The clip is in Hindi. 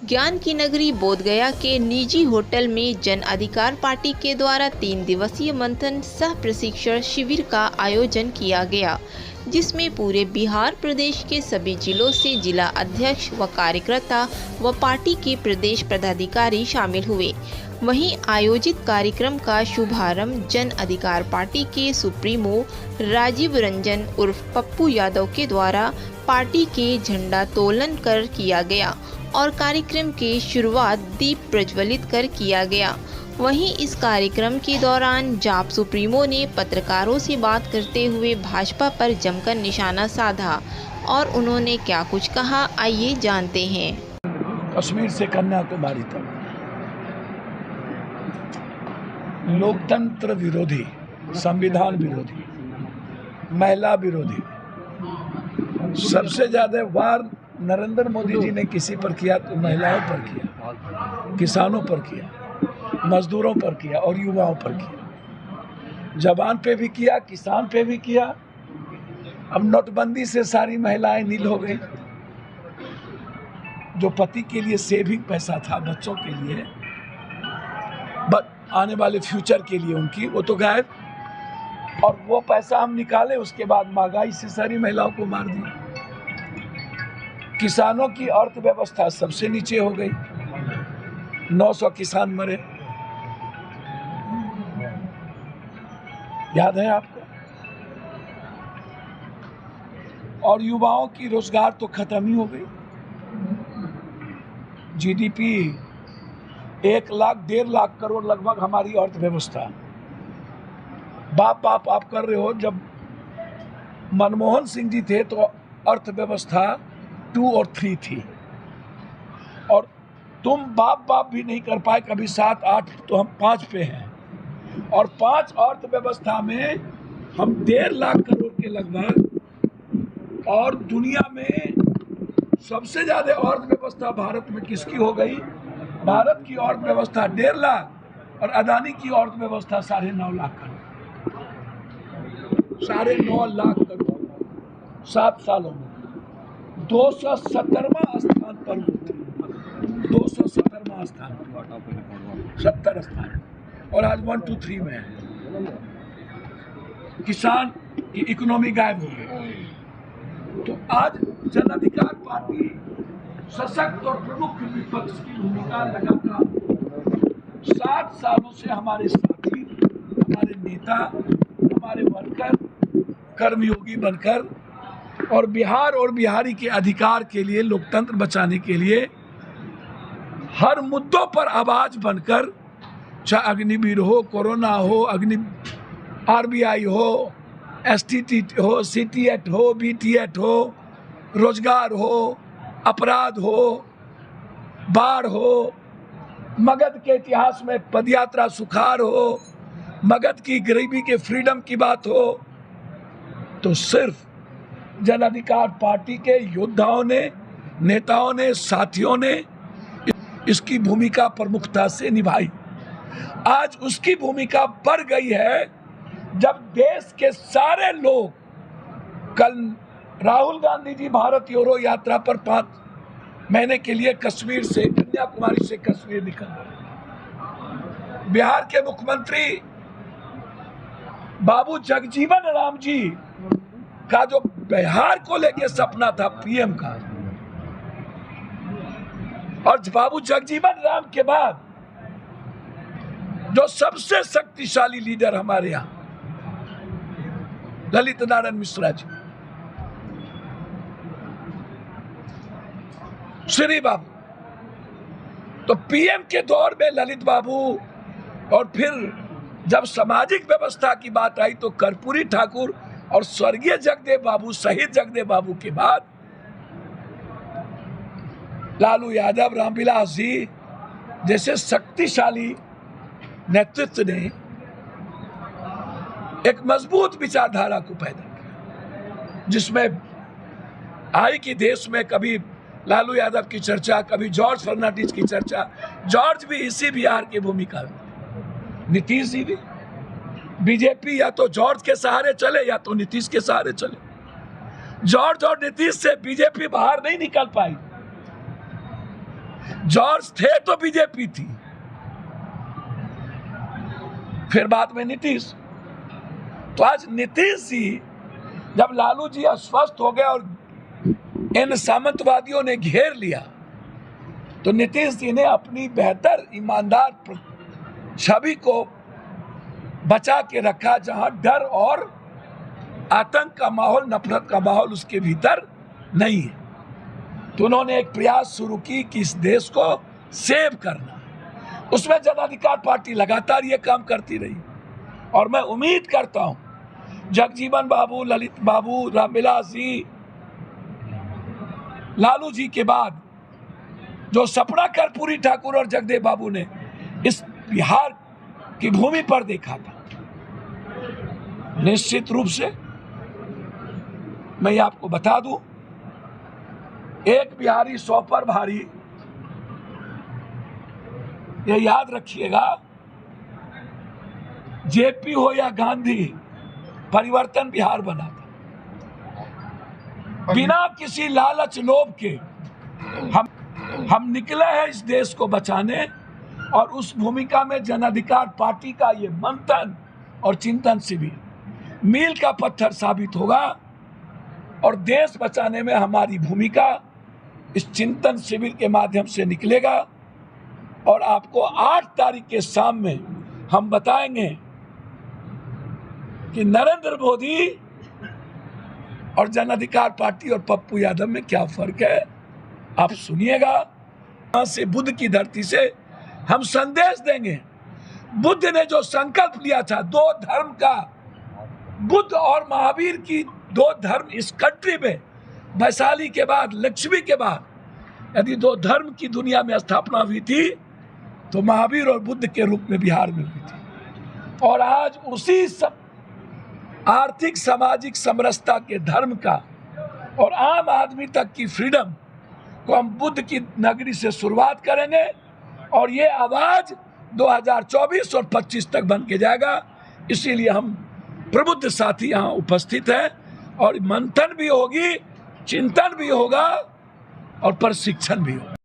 ज्ञान की नगरी बोधगया के निजी होटल में जन अधिकार पार्टी के द्वारा 3 दिवसीय मंथन सह प्रशिक्षण शिविर का आयोजन किया गया, जिसमें पूरे बिहार प्रदेश के सभी जिलों से जिला अध्यक्ष व कार्यकर्ता व पार्टी के प्रदेश पदाधिकारी शामिल हुए। वहीं आयोजित कार्यक्रम का शुभारंभ जन अधिकार पार्टी के सुप्रीमो राजीव रंजन उर्फ पप्पू यादव के द्वारा पार्टी के झंडा तोलन कर किया गया और कार्यक्रम की शुरुआत दीप प्रज्वलित कर किया गया। वहीं इस कार्यक्रम के दौरान जाप सुप्रीमो ने पत्रकारों से बात करते हुए भाजपा पर जमकर निशाना साधा और उन्होंने क्या कुछ कहा, आइए जानते हैं। कश्मीर से कन्याकुमारी तक लोकतंत्र विरोधी, संविधान विरोधी, महिला विरोधी, सबसे ज्यादा वार नरेंद्र मोदी जी ने किसी पर किया तो महिलाओं पर किया, किसानों पर किया, मजदूरों पर किया और युवाओं पर किया। जवान पे भी किया, किसान पे भी किया। अब नोटबंदी से सारी महिलाएं नील हो गई। जो पति के लिए सेविंग पैसा था बच्चों के लिए, आने वाले फ्यूचर के लिए उनकी, वो तो गायब। और वो पैसा हम निकाले, उसके बाद महंगाई से सारी महिलाओं को मार दिया। किसानों की अर्थव्यवस्था सबसे नीचे हो गई, 900 किसान मरे, याद है आपको। और युवाओं की रोजगार तो खत्म ही हो गई। जीडीपी 1 लाख 1.5 लाख करोड़ लगभग हमारी अर्थव्यवस्था। बाप आप कर रहे हो। जब मनमोहन सिंह जी थे तो अर्थव्यवस्था 2 और 3 थी, और तुम बाप भी नहीं कर पाए कभी 7 8, तो हम 5 पे हैं। और 5 अर्थव्यवस्था में हम 1.5 लाख करोड़ के लगभग। और दुनिया में सबसे ज्यादा अर्थव्यवस्था भारत में किसकी हो गई? भारत की अर्थव्यवस्था 1.5 लाख और अदानी की अर्थव्यवस्था 9.5 लाख करोड़। 9.5 लाख करोड़ 7 सालों में 270वां स्थान पर होते, 270वां स्थान पर, 70 स्थान, और आज 1 2 3 में है। किसान की इकोनॉमी गायब हो गई। तो आज जन अधिकार पार्टी सशक्त और प्रमुख विपक्ष की भूमिका लगातार 60 सालों से हमारे साथी, हमारे नेता, हमारे वर्कर, कर्मयोगी बनकर और बिहार और बिहारी के अधिकार के लिए, लोकतंत्र बचाने के लिए हर मुद्दों पर आवाज बनकर, चाहे अग्निवीर हो, कोरोना हो, आरबीआई हो, एसटीटी हो, सीटीएट हो, बीटीएट हो, रोजगार हो, अपराध हो, बाढ़ हो, मगध के इतिहास में पदयात्रा सुखार हो, मगध की गरीबी के फ्रीडम की बात हो, तो सिर्फ जन अधिकार पार्टी के योद्धाओं ने, नेताओं ने, साथियों ने इसकी भूमिका प्रमुखता से निभाई। आज उसकी भूमिका बढ़ गई है जब देश के सारे लोग, कल राहुल गांधी जी भारत जोड़ो यात्रा पर 5 महीने के लिए कश्मीर से, कन्याकुमारी से कश्मीर निकल गए। बिहार के मुख्यमंत्री बाबू जगजीवन राम जी का जो बिहार को लेके सपना था पीएम का, और बाबू जगजीवन राम के बाद जो सबसे शक्तिशाली लीडर हमारे यहाँ, ललित नारायण मिश्रा जी, श्री बाबू, तो पीएम के दौर में ललित बाबू, और फिर जब सामाजिक व्यवस्था की बात आई तो कर्पूरी ठाकुर और स्वर्गीय जगदेव बाबू, शहीद जगदेव बाबू के बाद लालू यादव, रामविलास जी जैसे शक्तिशाली नेतृत्व ने एक मजबूत विचारधारा को पैदा किया, जिसमें आई कि देश में कभी लालू यादव की चर्चा, कभी जॉर्ज फर्नांडिस की चर्चा। जॉर्ज भी इसी बिहार की भूमिका में, नीतीश जी भी। बीजेपी या तो जॉर्ज के सहारे चले या तो नीतीश के सहारे चले। जॉर्ज और नीतीश से बीजेपी बाहर नहीं निकल पाई। जॉर्ज थे तो बीजेपी थी, फिर बाद में नीतीश। तो आज नीतीश जी, जब लालू जी अस्वस्थ हो गए और इन सामंतवादियों ने घेर लिया, तो नीतीश जी ने अपनी बेहतर ईमानदार छवि को बचा के रखा, जहां डर और आतंक का माहौल, नफरत का माहौल उसके भीतर नहीं है। तो उन्होंने एक प्रयास शुरू की कि इस देश को सेव करना। उसमें जन अधिकार पार्टी लगातार ये काम करती रही, और मैं उम्मीद करता हूं जगजीवन बाबू, ललित बाबू, रामविलास जी, लालू जी के बाद जो सपना कर्पूरी ठाकुर और जगदेव बाबू ने इस बिहार की भूमि पर देखा था, निश्चित रूप से मैं ये आपको बता दूं, एक बिहारी 100 पर भारी। ये याद रखिएगा, जेपी हो या गांधी, परिवर्तन बिहार बना था। बिना किसी लालच लोभ के हम निकले हैं इस देश को बचाने, और उस भूमिका में जन अधिकार पार्टी का ये मंथन और चिंतन शिविर मील का पत्थर साबित होगा, और देश बचाने में हमारी भूमिका इस चिंतन शिविर के माध्यम से निकलेगा। और आपको 8 तारीख के शाम में हम बताएंगे कि नरेंद्र मोदी और जन अधिकार पार्टी और पप्पू यादव में क्या फर्क है। आप सुनिएगा। यहाँ से बुद्ध की धरती से हम संदेश देंगे। बुद्ध ने जो संकल्प लिया था 2 धर्म का, बुद्ध और महावीर की 2 धर्म इस कंट्री में, वैशाली के बाद, लक्ष्मी के बाद, यदि 2 धर्म की दुनिया में स्थापना हुई थी तो महावीर और बुद्ध के रूप में बिहार में हुई थी। और आज उसी आर्थिक सामाजिक समरसता के धर्म का और आम आदमी तक की फ्रीडम को हम बुद्ध की नगरी से शुरुआत करेंगे, और ये आवाज 2024 और 25 तक बन के जाएगा। इसीलिए हम प्रबुद्ध साथी यहाँ उपस्थित हैं, और मंथन भी होगी, चिंतन भी होगा और प्रशिक्षण भी होगा।